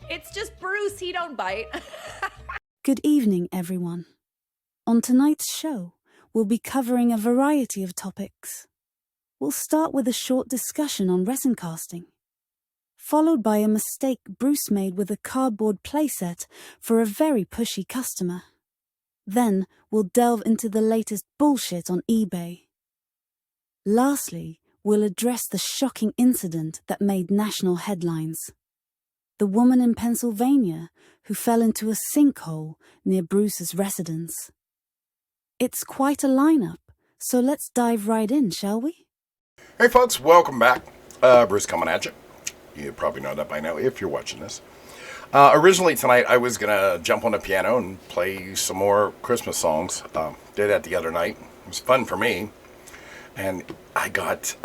It's just Bruce, he don't bite. Good evening, everyone. On tonight's show, we'll be covering a variety of topics. We'll start with a short discussion on resin casting, followed by a mistake Bruce made with a cardboard playset for a very pushy customer. Then we'll delve into the latest bullshit on eBay. Lastly, we'll address the shocking incident that made national headlines. The woman in Pennsylvania who fell into a sinkhole near Bruce's residence. It's quite a lineup, so let's dive right in, shall we? Hey folks, welcome back. Bruce coming at you. You probably know that by now if you're watching this. Originally tonight I was going to jump on the piano and play some more Christmas songs. Did that the other night. It was fun for me. And I got,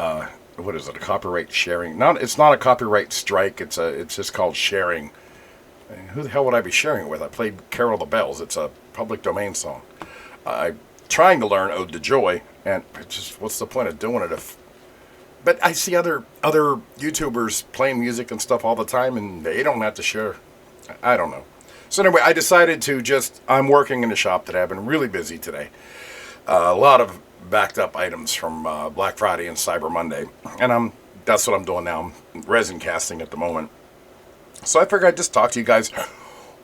what is it, a copyright sharing? It's not a copyright strike, it's just called sharing. And who the hell would I be sharing it with? I played Carol the Bells. It's a public domain song. I'm trying to learn Ode to Joy, and just what's the point of doing it if... But I see other YouTubers playing music and stuff all the time, and they don't have to share. I don't know. So anyway, I decided to I'm working in the shop today. I've been really busy today. A lot of backed up items from Black Friday and Cyber Monday. And that's what I'm doing now. I'm resin casting at the moment. So I figured I'd just talk to you guys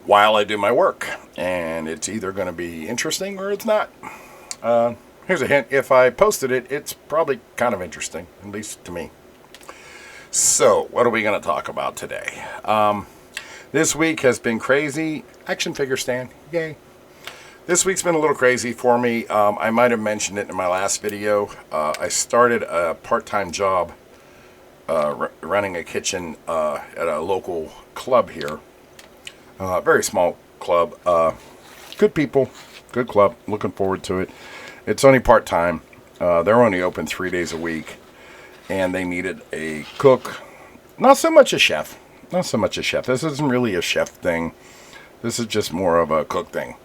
while I do my work. And it's either going to be interesting or it's not. Here's a hint. If I posted it, it's probably kind of interesting, at least to me. So, what are we going to talk about today? This week has been crazy. Action figure stand. Yay. This week's been a little crazy for me. I might have mentioned it in my last video. I started a part-time job running a kitchen at a local club here. Very small club. Good people. Good club. Looking forward to it. It's only part-time. They're only open 3 days a week. And they needed a cook. Not so much a chef. Not so much a chef. This isn't really a chef thing. This is just more of a cook thing.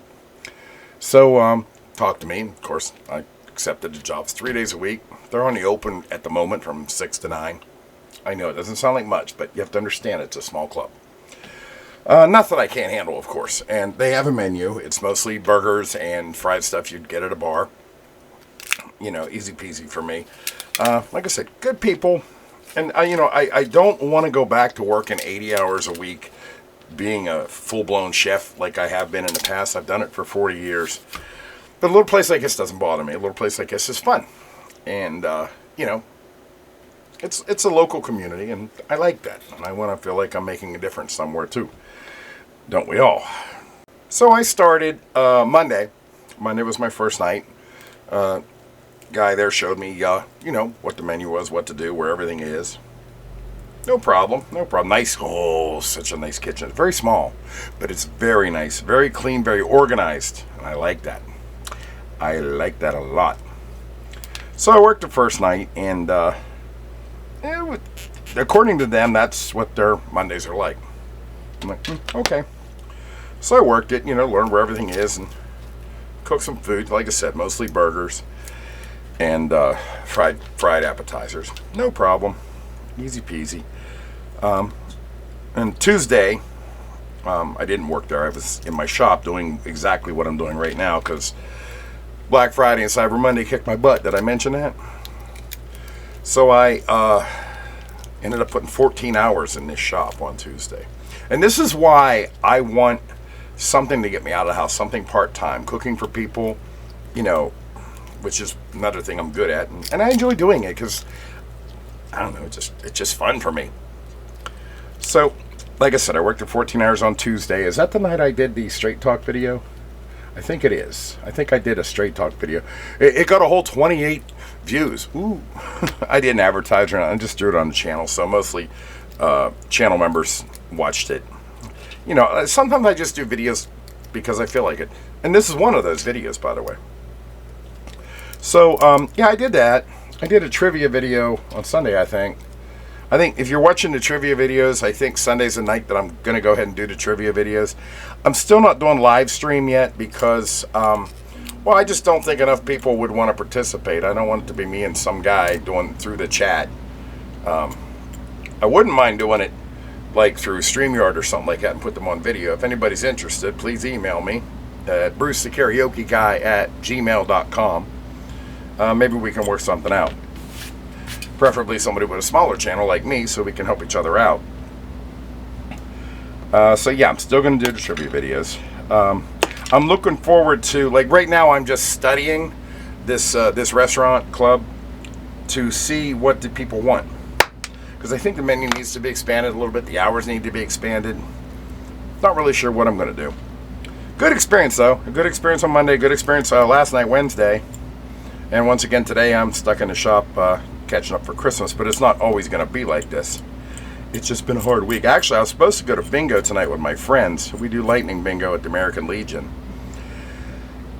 So, talk to me. Of course, I accepted the job. It's 3 days a week. They're only open at the moment from 6 to 9. I know it doesn't sound like much, but you have to understand it's a small club. Not that I can't handle, of course. And they have a menu. It's mostly burgers and fried stuff you'd get at a bar. You know, easy peasy for me. Like I said, good people. And, I don't want to go back to working 80 hours a week being a full-blown chef like I have been in the past. I've done it for 40 years. But a little place like this doesn't bother me. A little place like this is fun. And, it's a local community, and I like that. And I want to feel like I'm making a difference somewhere, too. Don't we all? So I started Monday. Monday was my first night. Guy there showed me, what the menu was, what to do, where everything is. No problem, no problem. Nice, such a nice kitchen. It's very small, but it's very nice, very clean, very organized, and I like that. I like that a lot. So I worked the first night, and according to them, that's what their Mondays are like. I'm like, okay. So I worked it, learned where everything is, and cooked some food. Like I said, mostly burgers and fried appetizers. No problem. Easy peasy. And Tuesday, I didn't work there. I was in my shop doing exactly what I'm doing right now because Black Friday and Cyber Monday kicked my butt. Did I mention that? So I ended up putting 14 hours in this shop on Tuesday. And this is why I want something to get me out of the house, something part-time, cooking for people, which is another thing I'm good at. And I enjoy doing it because I don't know, it's just fun for me. So, like I said, I worked at 14 hours on Tuesday. Is that the night I did the Straight Talk video? I think it is. I think I did a Straight Talk video. It got a whole 28 views. Ooh. I didn't advertise or anything. I just threw it on the channel, so mostly channel members watched it. Sometimes I just do videos because I feel like it. And this is one of those videos, by the way. So, I did that. I did a trivia video on Sunday, I think. I think if you're watching the trivia videos, I think Sunday's the night that I'm going to go ahead and do the trivia videos. I'm still not doing live stream yet because, I just don't think enough people would want to participate. I don't want it to be me and some guy doing through the chat. I wouldn't mind doing it like through StreamYard or something like that, and put them on video. If anybody's interested, please email me at brucethekaraokeguy@gmail.com. Maybe we can work something out. Preferably somebody with a smaller channel like me, so we can help each other out. So yeah, I'm still going to do the trivia videos. I'm looking forward to, like right now I'm just studying this restaurant club to see what the people want. Because I think the menu needs to be expanded a little bit. The hours need to be expanded. Not really sure what I'm going to do. Good experience though. A good experience on Monday. Good experience last night, Wednesday. And once again today I'm stuck in the shop catching up for Christmas. But it's not always going to be like this. It's just been a hard week. Actually, I was supposed to go to bingo tonight with my friends. We do lightning bingo at the American Legion.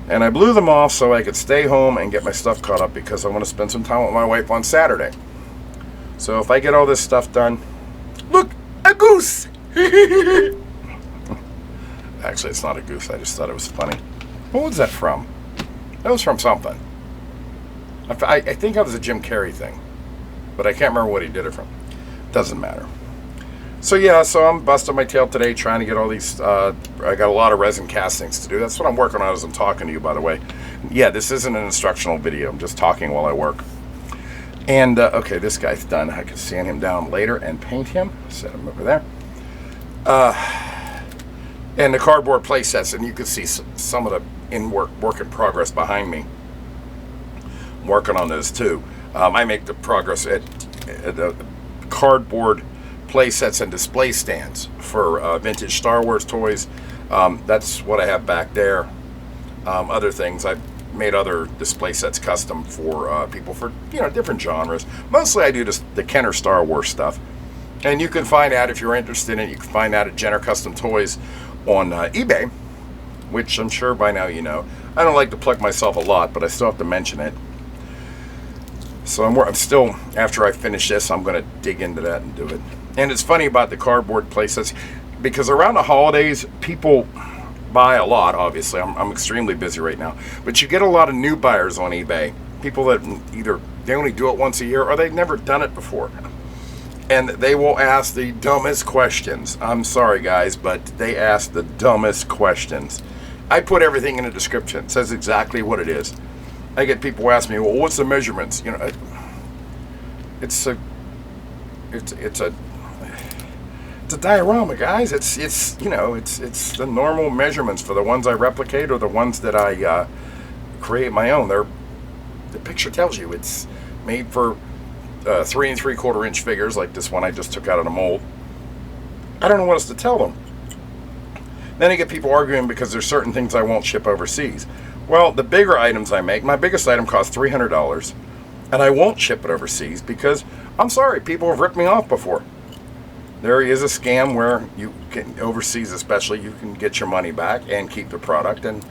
And I blew them off so I could stay home and get my stuff caught up because I want to spend some time with my wife on Saturday. So if I get all this stuff done... Look! A goose! Actually, it's not a goose. I just thought it was funny. What was that from? That was from something. I think that was a Jim Carrey thing. But I can't remember what he did it from. Doesn't matter. So yeah, so I'm busting my tail today trying to get all these, I got a lot of resin castings to do. That's what I'm working on as I'm talking to you, by the way. Yeah, this isn't an instructional video. I'm just talking while I work. And, okay, this guy's done. I can sand him down later and paint him. Set him over there. And the cardboard play sets, and you can see some of the work in progress behind me. I'm working on those too. I make the progress at the cardboard play sets and display stands for vintage Star Wars toys. That's what I have back there. Other things, I've made other display sets custom for people for different genres. Mostly I do just the Kenner Star Wars stuff. And you can find out if you're interested in it. You can find out at Jenner Custom Toys on eBay, which I'm sure by now you know. I don't like to plug myself a lot, but I still have to mention it. So I'm still, after I finish this, I'm going to dig into that and do it. And it's funny about the cardboard playsets, because around the holidays, people buy a lot, obviously. I'm extremely busy right now. But you get a lot of new buyers on eBay. People that either they only do it once a year or they've never done it before. And they will ask the dumbest questions. I'm sorry, guys, but they ask the dumbest questions. I put everything in the description. It says exactly what it is. I get people ask me, well, what's the measurements? It's a diorama, guys. It's the normal measurements for the ones I replicate or the ones that I create my own. The picture tells you it's made for 3 3/4 inch figures like this one I just took out of the mold. I don't know what else to tell them. Then I get people arguing because there's certain things I won't ship overseas. Well, the bigger items I make, my biggest item costs $300, and I won't ship it overseas because, I'm sorry, people have ripped me off before. There is a scam where you can, overseas especially, you can get your money back and keep the product, and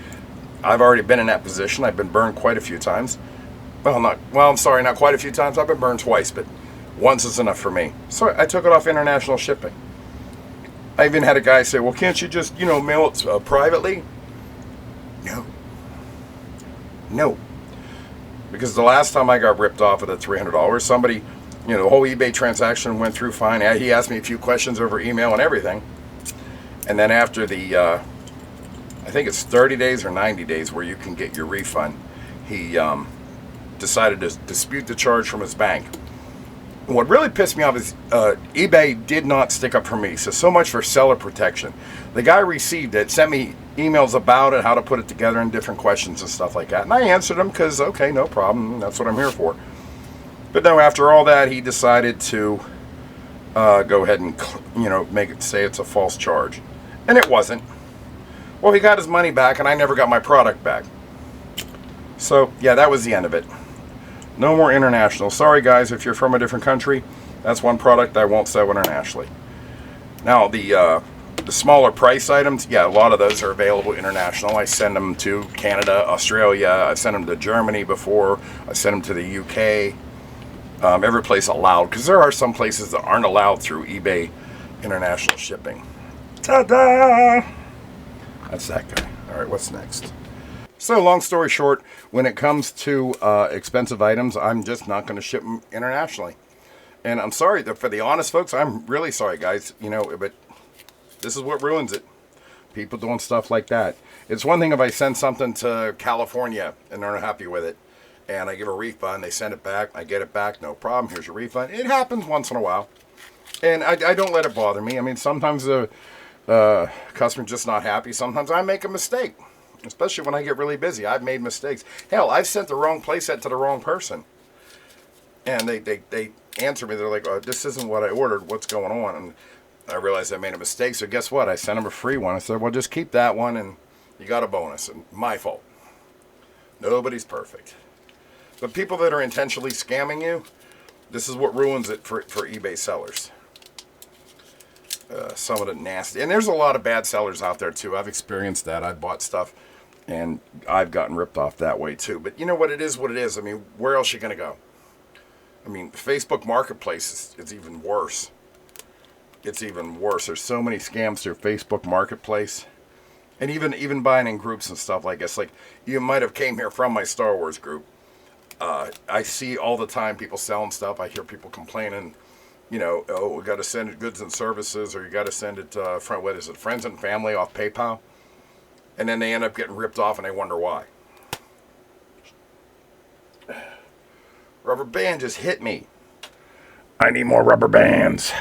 I've already been in that position. I've been burned quite a few times. Not quite a few times. I've been burned twice, but once is enough for me. So I took it off international shipping. I even had a guy say, well, can't you just, mail it privately? No. Because the last time I got ripped off of the $300, somebody, the whole eBay transaction went through fine. He asked me a few questions over email and everything. And then after the, I think it's 30 days or 90 days where you can get your refund, he decided to dispute the charge from his bank. What really pissed me off is eBay did not stick up for me. So much for seller protection. The guy received it, sent me emails about it, how to put it together, and different questions and stuff like that. And I answered them because, okay, no problem. That's what I'm here for. But no, after all that, he decided to go ahead and, make it say it's a false charge. And it wasn't. Well, he got his money back, and I never got my product back. So, yeah, that was the end of it. No more international. Sorry, guys, if you're from a different country, that's one product I won't sell internationally. Now, the smaller price items, yeah, a lot of those are available international. I send them to Canada, Australia. I sent them to Germany before. I sent them to the UK. Every place allowed, because there are some places that aren't allowed through eBay international shipping. Ta-da! That's that guy. All right, what's next? So, long story short, when it comes to expensive items, I'm just not going to ship them internationally. And I'm sorry, for the honest folks, I'm really sorry, guys. You know, but this is what ruins it. People doing stuff like that. It's one thing if I send something to California and they're not happy with it, and I give a refund, they send it back, I get it back, no problem, here's your refund. It happens once in a while. And I don't let it bother me. I mean, sometimes the customer's just not happy. Sometimes I make a mistake, especially when I get really busy. I've made mistakes. Hell, I've sent the wrong playset to the wrong person. And they answer me, they're like, oh, this isn't what I ordered, what's going on? And I realized I made a mistake, so guess what? I sent them a free one. I said, well, just keep that one, and you got a bonus. And my fault. Nobody's perfect. But people that are intentionally scamming you, this is what ruins it for eBay sellers. Some of the nasty. And there's a lot of bad sellers out there, too. I've experienced that. I've bought stuff, and I've gotten ripped off that way, too. But you know what? It is what it is. I mean, where else are you going to go? I mean, Facebook Marketplace is even worse. It's even worse. There's so many scams through Facebook Marketplace. And even buying in groups and stuff like this. Like, you might have came here from my Star Wars group. I see all the time people selling stuff. I hear people complaining, you know, oh, we got to send it goods and services, or you got to send it, friends and family off PayPal. And then they end up getting ripped off and they wonder why. Rubber band just hit me. I need more rubber bands.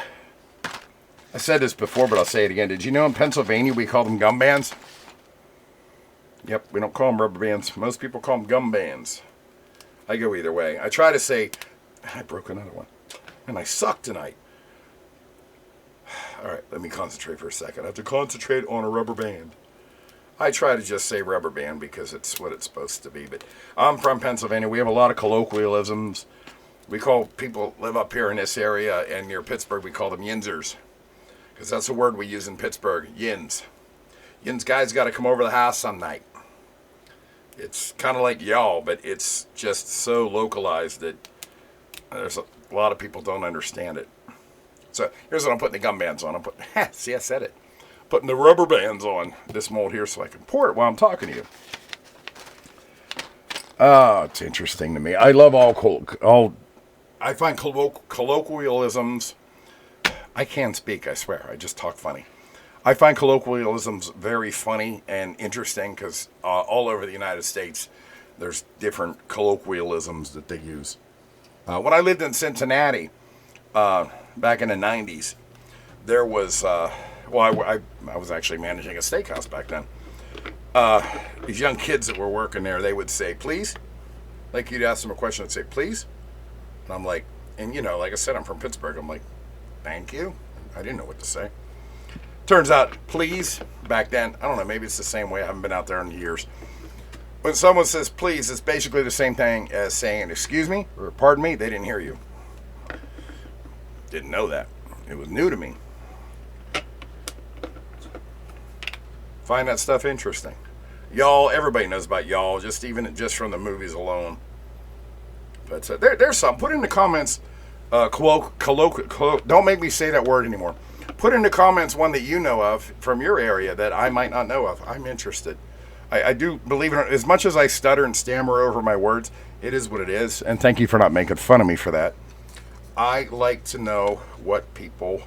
I said this before, but I'll say it again. Did you know in Pennsylvania we call them gum bands? Yep, we don't call them rubber bands. Most people call them gum bands. I go either way. I try to say, I broke another one. And I suck tonight. All right, let me concentrate for a second. I have to concentrate on a rubber band. I try to just say rubber band because it's what it's supposed to be. But I'm from Pennsylvania. We have a lot of colloquialisms. We call people live up here in this area, and near Pittsburgh, we call them yinsers. Because that's a word we use in Pittsburgh, yins. Yins guys got to come over the house some night. It's kind of like y'all, but it's just so localized that there's a lot of people don't understand it. So here's what I'm putting the gum bands on. I'm putting, see, I said it. Putting the rubber bands on this mold here so I can pour it while I'm talking to you. It's interesting to me. I love all I find colloquialisms. I can't speak, I swear. I just talk funny. I find colloquialisms very funny and interesting because all over the United States, there's different colloquialisms that they use. When I lived in Cincinnati back in the 90s, there was, I was actually managing a steakhouse back then. These young kids that were working there, they would say, please. Like you'd ask them a question, they'd say, please. And I'm like, and you know, like I said, I'm from Pittsburgh. I'm like, thank you. I didn't know what to say. Turns out, please, back then, I don't know, maybe it's the same way. I haven't been out there in years. When someone says please, it's basically the same thing as saying excuse me or pardon me. They didn't hear you. Didn't know that. It was new to me. Find that stuff interesting. Y'all, everybody knows about y'all, just from the movies alone. But there's some. Put in the comments, don't make me say that word anymore. Put in the comments one that you know of from your area that I might not know of. I'm interested. I do believe it. As much as I stutter and stammer over my words, it is what it is. And thank you for not making fun of me for that. I like to know what people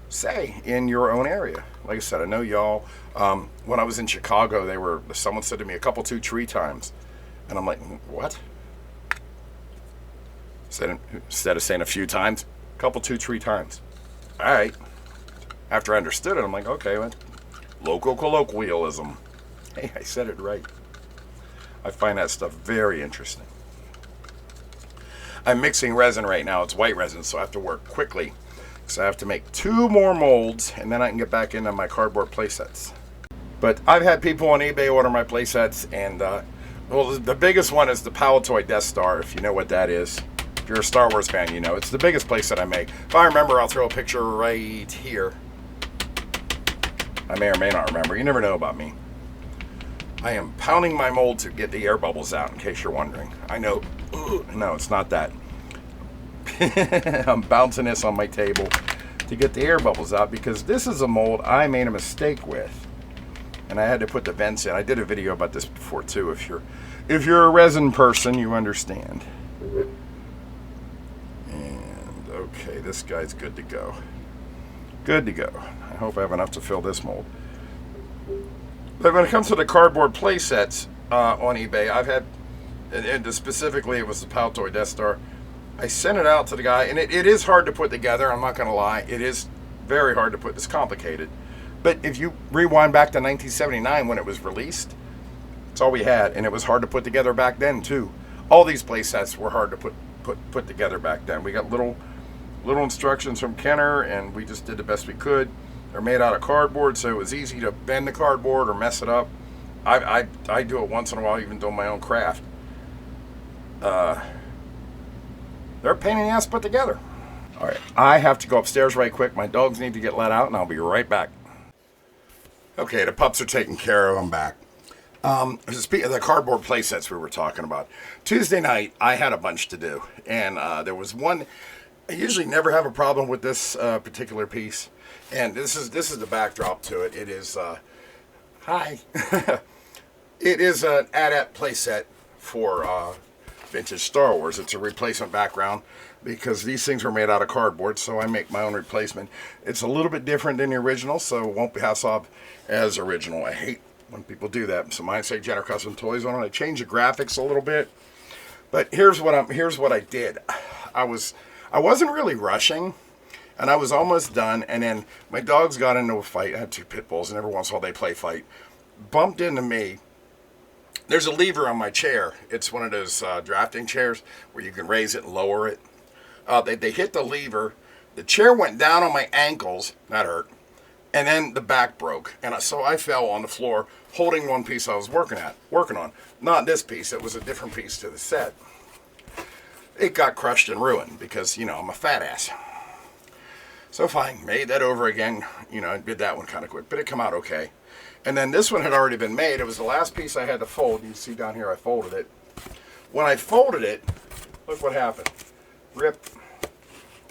say in your own area. Like I said, I know y'all. When I was in Chicago, someone said to me a couple 2-3 times. And I'm like, what? Instead of saying a few times, a couple 2-3 times. All right. After I understood it, I'm like, okay, well, local colloquialism. Hey, I said it right. I find that stuff very interesting. I'm mixing resin right now. It's white resin, so I have to work quickly. So I have to make 2 more molds, and then I can get back into my cardboard playsets. But I've had people on eBay order my playsets, and the biggest one is the Palatoy Death Star, if you know what that is. If you're a Star Wars fan, you know. It's the biggest playset I make. If I remember, I'll throw a picture right here. I may or may not remember. You never know about me. I am pounding my mold to get the air bubbles out, in case you're wondering. I know. No, it's not that. I'm bouncing this on my table to get the air bubbles out because this is a mold I made a mistake with. And I had to put the vents in. I did a video about this before, too. If you're a resin person, you understand. And Okay, this guy's good to go. Good to go. I hope I have enough to fill this mold. But when it comes to the cardboard play sets on eBay, I've had, and specifically it was the Paltoy Death Star. I sent it out to the guy, and it is hard to put together. I'm not going to lie. It is very hard to put. It's complicated. But if you rewind back to 1979 when it was released, it's all we had, and it was hard to put together back then too. All these play sets were hard to put together back then. We got little instructions from Kenner, and we just did the best we could. They're made out of cardboard, so it was easy to bend the cardboard or mess it up. I do it once in a while, even doing my own craft. They're a pain in the ass to put together. All right, I have to go upstairs right quick. My dogs need to get let out, and I'll be right back. Okay, the pups are taken care of. I'm back. Speaking of the cardboard play sets we were talking about, Tuesday night I had a bunch to do, and there was one. I usually never have a problem with this particular piece, and this is the backdrop to it. It is hi. It is an AT-AT play set for vintage Star Wars. It's a replacement background because these things were made out of cardboard, so I make my own replacement. It's a little bit different than the original, so it won't pass off as original. I hate when people do that. So mine say Jenner Custom Toys on it. I changed the graphics a little bit, but here's what I did. I wasn't really rushing, and I was almost done, and then my dogs got into a fight. I had 2 pit bulls, and every once in a while they play fight. Bumped into me. There's a lever on my chair. It's one of those drafting chairs where you can raise it and lower it. They hit the lever. The chair went down on my ankles. That hurt. And then the back broke. And so I fell on the floor holding one piece I was working on. Not this piece. It was a different piece to the set. It got crushed and ruined because, I'm a fat ass. So fine. Made that over again. I did that one kind of quick. But it came out okay. And then this one had already been made. It was the last piece I had to fold. You can see down here I folded it. When I folded it, look what happened.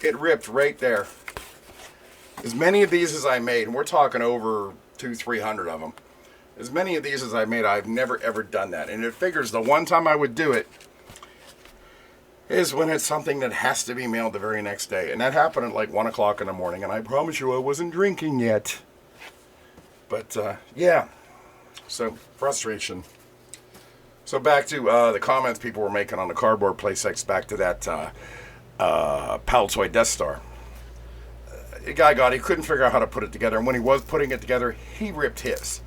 It ripped right there. As many of these as I made, and we're talking over 200-300 of them. As many of these as I made, I've never ever done that. And it figures the one time I would do it is when it's something that has to be mailed the very next day. And that happened at like 1 o'clock in the morning. And I promise you I wasn't drinking yet. But, yeah. So, frustration. So, back to the comments people were making on the cardboard play sets, back to that Paltoy Death Star. The guy he couldn't figure out how to put it together. And when he was putting it together, he ripped his.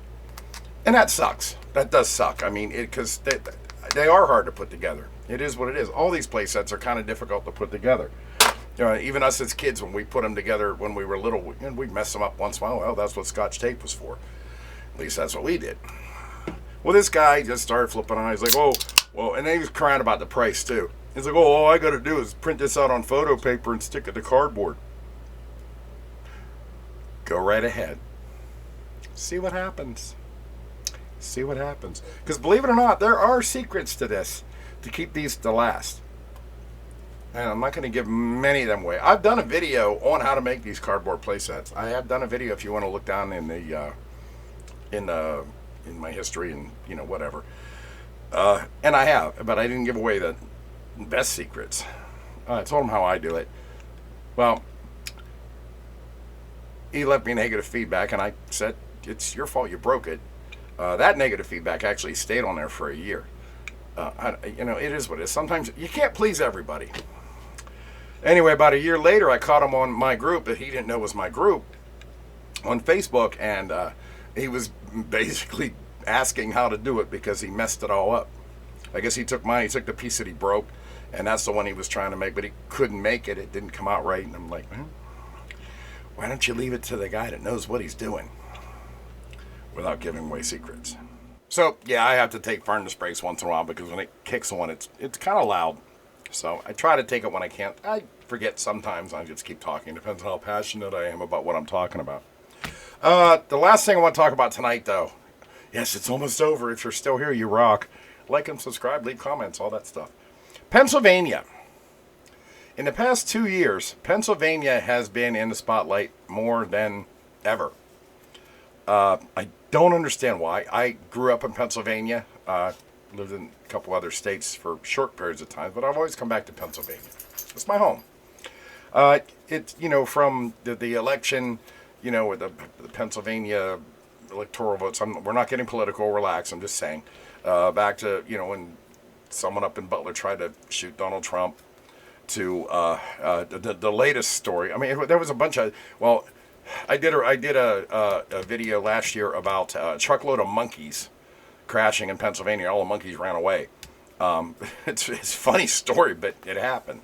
And that sucks. That does suck. I mean, because they are hard to put together. It is what it is. All these play sets are kind of difficult to put together. Even us as kids, when we put them together when we were little, we'd mess them up once in a while. Well, that's what Scotch tape was for. At least that's what we did. Well, this guy just started flipping on. He's like, oh, well, and then he was crying about the price too. He's like, oh, all I got to do is print this out on photo paper and stick it to cardboard. Go right ahead. See what happens. See what happens. Because believe it or not, there are secrets to this to keep these to last. And I'm not going to give many of them away. I've done a video on how to make these cardboard play sets. I have done a video if you want to look down in the in my history and whatever. And I have, but I didn't give away the best secrets. I told him how I do it. Well, he left me negative feedback, and I said, "It's your fault. You broke it." That negative feedback actually stayed on there for a year. It is what it is. Sometimes you can't please everybody. Anyway, about a year later, I caught him on my group that he didn't know was my group on Facebook, and he was basically asking how to do it because he messed it all up. I guess he took the piece that he broke, and that's the one he was trying to make, but he couldn't make it. It didn't come out right, and I'm like, why don't you leave it to the guy that knows what he's doing without giving away secrets? So, yeah, I have to take furnace breaks once in a while because when it kicks on, it's kind of loud. So I try to take it when I can't. I forget sometimes. I just keep talking. Depends on how passionate I am about what I'm talking about. The last thing I want to talk about tonight, though. Yes, it's almost over. If you're still here, you rock. Like and subscribe, leave comments, all that stuff. Pennsylvania. In the past 2 years, Pennsylvania has been in the spotlight more than ever. I don't understand why. I grew up in Pennsylvania. Lived in a couple other states for short periods of time, but I've always come back to Pennsylvania. It's my home. It's, from the election, with the Pennsylvania electoral votes. We're not getting political, relax, I'm just saying. Back to, when someone up in Butler tried to shoot Donald Trump, to the latest story. I mean, there was a bunch of, well, I did a video last year about a truckload of monkeys crashing in Pennsylvania. All the monkeys ran away. It's a funny story, but it happened.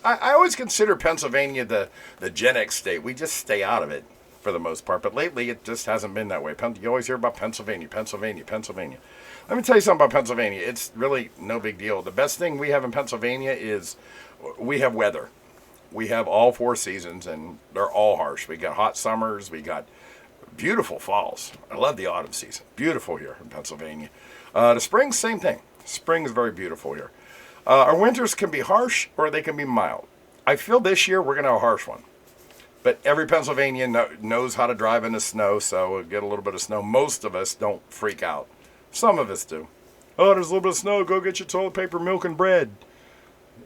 I always consider Pennsylvania the Gen X state. We just stay out of it for the most part. But lately, it just hasn't been that way. You always hear about Pennsylvania. Let me tell you something about Pennsylvania. It's really no big deal. The best thing we have in Pennsylvania is we have weather. We have all 4 seasons, and they're all harsh. We got hot summers. We got beautiful falls. I love the autumn season. Beautiful here in Pennsylvania. The spring, same thing. Spring is very beautiful here. Our winters can be harsh or they can be mild. I feel this year we're going to have a harsh one. But every Pennsylvanian knows how to drive in the snow, so we'll get a little bit of snow. Most of us don't freak out. Some of us do. Oh, there's a little bit of snow. Go get your toilet paper, milk, and bread.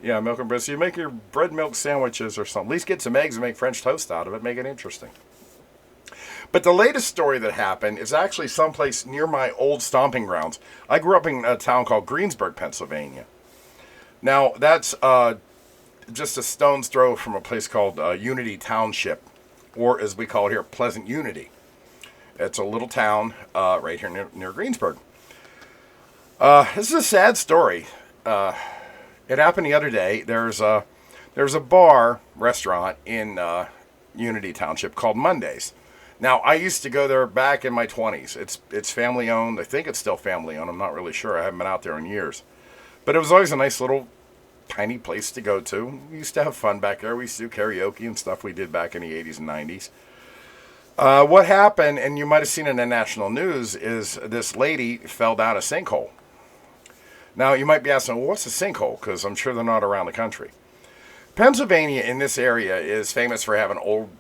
Yeah, milk and bread. So you make your bread milk sandwiches or something. At least get some eggs and make French toast out of it. Make it interesting. But the latest story that happened is actually someplace near my old stomping grounds. I grew up in a town called Greensburg, Pennsylvania. Now, that's just a stone's throw from a place called Unity Township, or as we call it here, Pleasant Unity. It's a little town right here near Greensburg. This is a sad story. It happened the other day. There's a bar restaurant in Unity Township called Mondays. Now, I used to go there back in my 20s. It's family owned. I think it's still family owned. I'm not really sure. I haven't been out there in years. But it was always a nice little tiny place to go to. We used to have fun back there. We used to do karaoke and stuff we did back in the 80s and 90s. What happened, and you might have seen in the national news, is this lady fell down a sinkhole. Now, you might be asking, well, what's a sinkhole? Because I'm sure they're not around the country. Pennsylvania in this area is famous for having old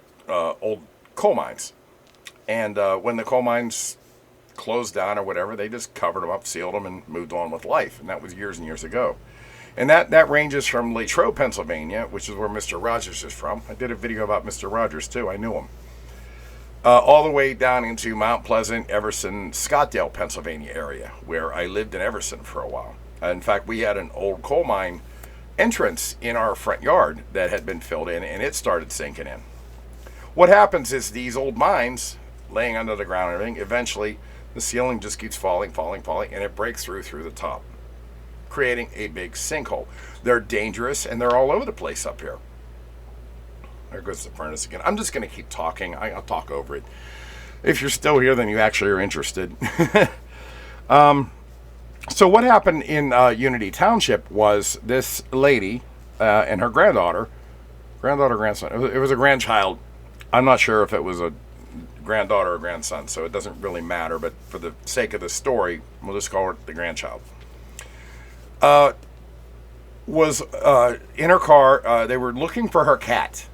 coal mines. And when the coal mines closed down or whatever, they just covered them up, sealed them, and moved on with life. And that was years and years ago. And that ranges from Latrobe, Pennsylvania, which is where Mr. Rogers is from. I did a video about Mr. Rogers, too. I knew him. All the way down into Mount Pleasant, Everson, Scottsdale, Pennsylvania area, where I lived in Everson for a while. In fact, we had an old coal mine entrance in our front yard that had been filled in, and it started sinking in. What happens is these old mines, laying under the ground and everything, eventually the ceiling just keeps falling, and it breaks through the top, creating a big sinkhole. They're dangerous, and they're all over the place up here. There goes the furnace again. I'm just going to keep talking. I'll talk over it. If you're still here, then you actually are interested. So what happened in Unity Township was this lady and her grandson. It was a grandchild. I'm not sure if it was a granddaughter or grandson, so it doesn't really matter. But for the sake of the story, we'll just call her the grandchild. Was in her car. They were looking for her cat.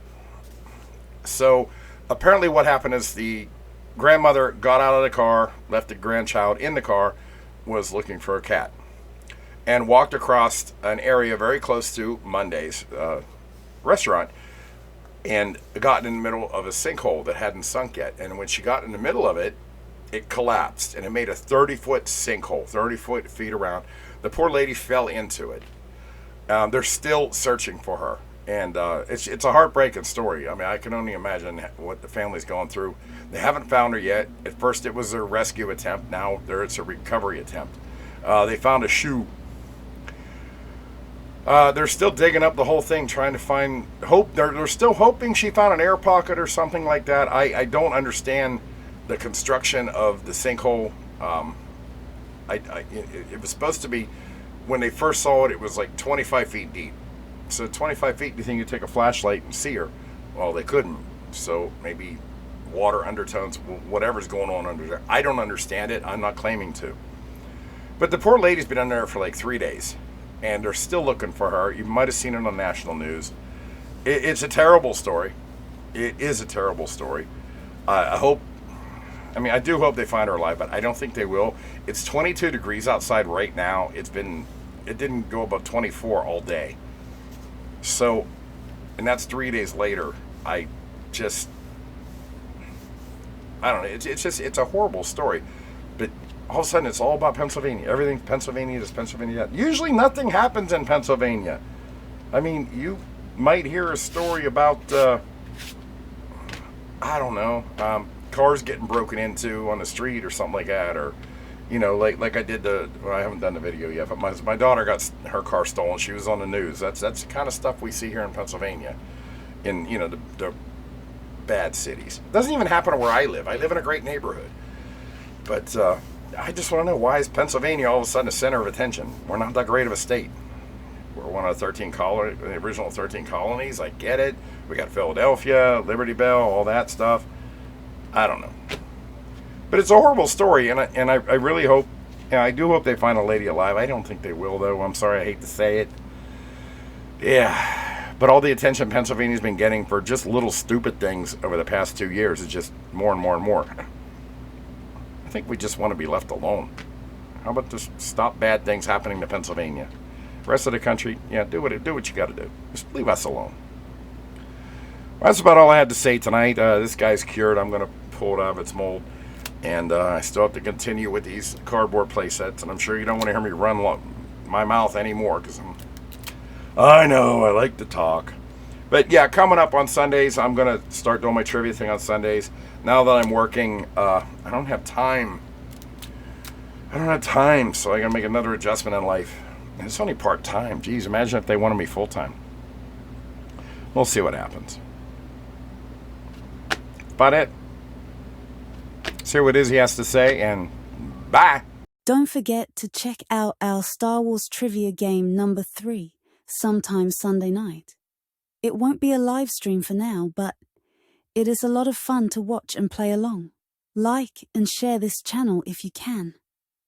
So apparently what happened is the grandmother got out of the car, left the grandchild in the car, was looking for a cat, and walked across an area very close to Monday's restaurant, and got in the middle of a sinkhole that hadn't sunk yet. And when she got in the middle of it, it collapsed, and it made a 30-foot sinkhole, 30 feet around. The poor lady fell into it. They're still searching for her. And it's a heartbreaking story. I mean, I can only imagine what the family's going through. They haven't found her yet. At first it was a rescue attempt. Now it's a recovery attempt. They found a shoe. They're still digging up the whole thing, trying to find hope. They're still hoping she found an air pocket or something like that. I don't understand the construction of the sinkhole. It was supposed to be, when they first saw it, it was like 25 feet deep. So 25 feet, do you think you'd take a flashlight and see her? Well, they couldn't. So maybe water undertones, whatever's going on under there. I don't understand it. I'm not claiming to. But the poor lady's been under there for like 3 days, and they're still looking for her. You might have seen it on national news. It's a terrible story. It is a terrible story. I do hope they find her alive, but I don't think they will. It's 22 degrees outside right now. It didn't go above 24 all day. So and that's 3 days later. I don't know. It's a horrible story. But all of a sudden, it's all about Pennsylvania. Everything Pennsylvania is Pennsylvania. Usually nothing happens in Pennsylvania. I mean, you might hear a story about, I don't know, cars getting broken into on the street or something like that. Or, you know, like I did I haven't done the video yet, but my daughter got her car stolen. She was on the news. That's the kind of stuff we see here in Pennsylvania. In, you know, the bad cities. It doesn't even happen where I live. I live in a great neighborhood. But I just want to know, why is Pennsylvania all of a sudden a center of attention? We're not that great of a state. We're one of the the original 13 colonies. I get it. We got Philadelphia, Liberty Bell, all that stuff. I don't know. But it's a horrible story, and I really hope, I do hope they find a lady alive. I don't think they will, though. I'm sorry, I hate to say it. Yeah. But all the attention Pennsylvania's been getting for just little stupid things over the past 2 years is just more and more and more. I think we just want to be left alone. How about just stop bad things happening to Pennsylvania? Rest of the country, yeah, do what you got to do. Just leave us alone. Well, that's about all I had to say tonight. This guy's cured. I'm going to pull it out of its mold. And I still have to continue with these cardboard play sets. And I'm sure you don't want to hear me run my mouth anymore, because I know, I like to talk. But yeah, coming up on Sundays, I'm going to start doing my trivia thing on Sundays. Now that I'm working, I don't have time. So I got to make another adjustment in life. And it's only part-time. Geez, imagine if they wanted me full-time. We'll see what happens. About it. Let's hear what Izzy has to say, and bye. Don't forget to check out our Star Wars trivia game number 3 sometime Sunday night. It won't be a live stream for now, but it is a lot of fun to watch and play along. Like and share this channel if you can.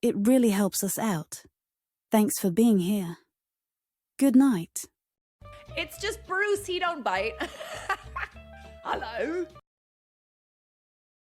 It really helps us out. Thanks for being here. Good night. It's just Bruce, he don't bite. Hello.